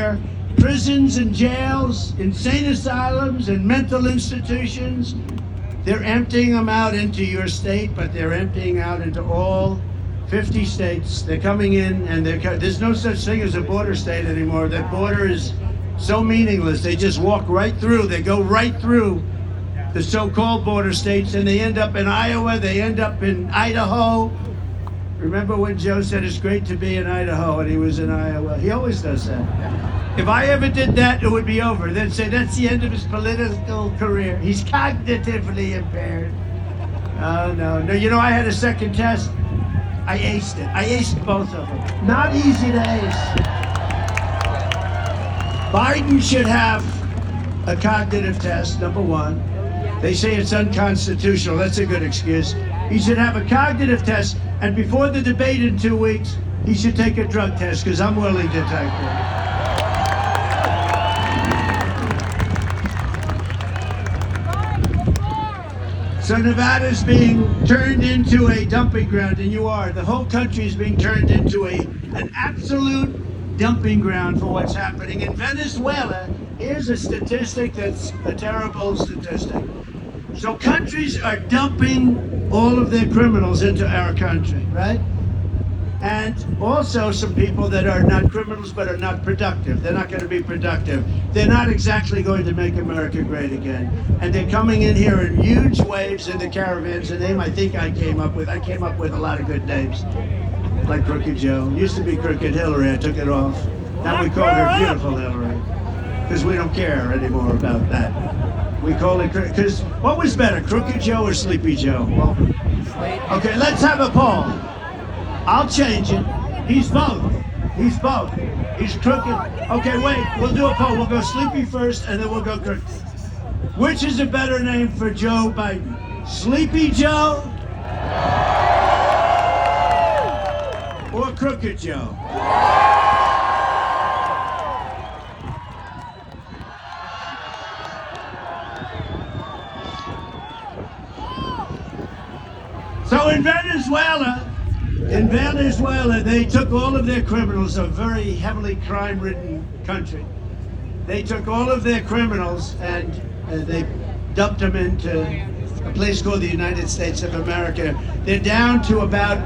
their prisons and jails, insane asylums and mental institutions. They're emptying them out into your state, but they're emptying out into all 50 states. They're coming in, and there's no such thing as a border state anymore. That border is so meaningless. They just walk right through. They go right through the so-called border states, and they end up in Iowa. They end up in Idaho. Remember when Joe said it's great to be in Idaho, and he was in Iowa? He always does that. If I ever did that, it would be over. They'd say that's the end of his political career. He's cognitively impaired. Oh, no. You know, I had a second test. I aced it. I aced both of them. Not easy to ace. Biden should have a cognitive test, number one. They say it's unconstitutional. That's a good excuse. He should have a cognitive test, and before the debate in 2 weeks, he should take a drug test, because I'm willing to take it. So Nevada's being turned into a dumping ground, and you are. The whole country is being turned into an absolute dumping ground for what's happening. In Venezuela, here's a statistic that's a terrible statistic. So countries are dumping all of their criminals into our country, right? And also some people that are not criminals but are not productive. They're not going to be productive. They're not exactly going to make America great again. And they're coming in here in huge waves in the caravans. A name I think I came up with a lot of good names. Like Crooked Joe. Used to be Crooked Hillary, I took it off. Now we call her Beautiful Hillary. Because we don't care anymore about that. We call it, because what was better, Crooked Joe or Sleepy Joe? Well, okay, let's have a poll. I'll change it. He's both. He's both. He's crooked. Okay, wait, we'll do a poll. We'll go Sleepy first, and then we'll go Crooked. Which is a better name for Joe Biden? Sleepy Joe or Crooked Joe? So in Venezuela, they took all of their criminals, a very heavily crime-ridden country. They took all of their criminals and they dumped them into a place called the United States of America. They're down to about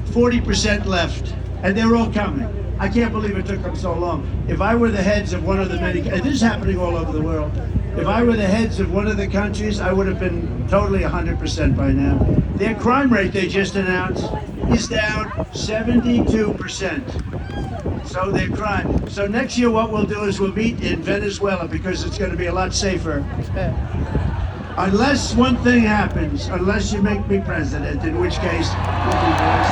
40% left, and they're all coming. I can't believe it took them so long. If I were the heads of one of the many, and this is happening all over the world, if I were the heads of one of the countries, I would have been totally 100% by now. Their crime rate they just announced is down 72%. So their crime. So next year what we'll do is we'll meet in Venezuela, because it's going to be a lot safer. Unless one thing happens, unless you make me president, in which case we'll be very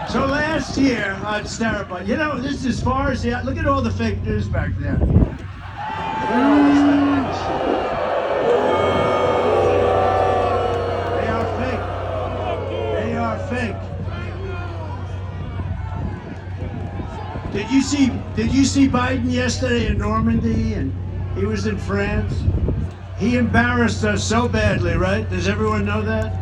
So last year, it's terrible. You know, this is as far as look at all the fake news back there. Look at all this fake news. They are fake. Did you see Biden yesterday in Normandy, and he was in France? He embarrassed us so badly, right? Does everyone know that?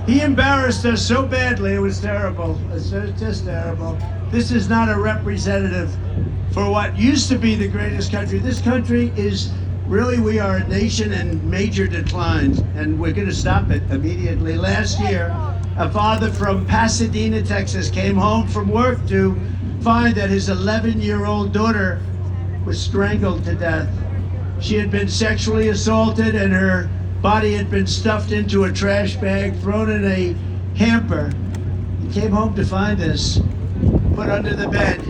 He embarrassed us so badly, it was terrible. It's just terrible. This is not a representative for what used to be the greatest country. This country is really, we are a nation in major decline, and we're going to stop it immediately. Last year, a father from Pasadena, Texas, came home from work to find that his 11-year-old daughter was strangled to death. She had been sexually assaulted, and her body had been stuffed into a trash bag, thrown in a hamper. He came home to find this, put under the bed,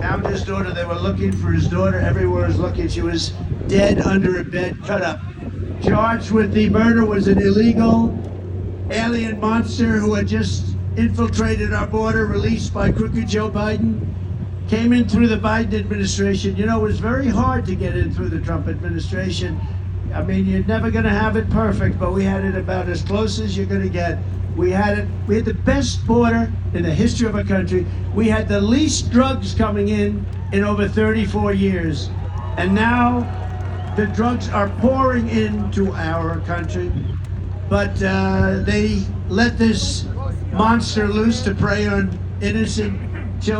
found his daughter. They were looking for his daughter everywhere. Was looking. She was dead under a bed, cut up. Charged with the murder was an illegal alien monster who had just infiltrated our border, released by Crooked Joe Biden. Came in through the Biden administration. You know, it was very hard to get in through the Trump administration. I mean, you're never going to have it perfect, but we had it about as close as you're going to get. We had the best border in the history of our country. We had the least drugs coming in over 34 years. And now the drugs are pouring into our country. But they let this monster loose to prey on innocent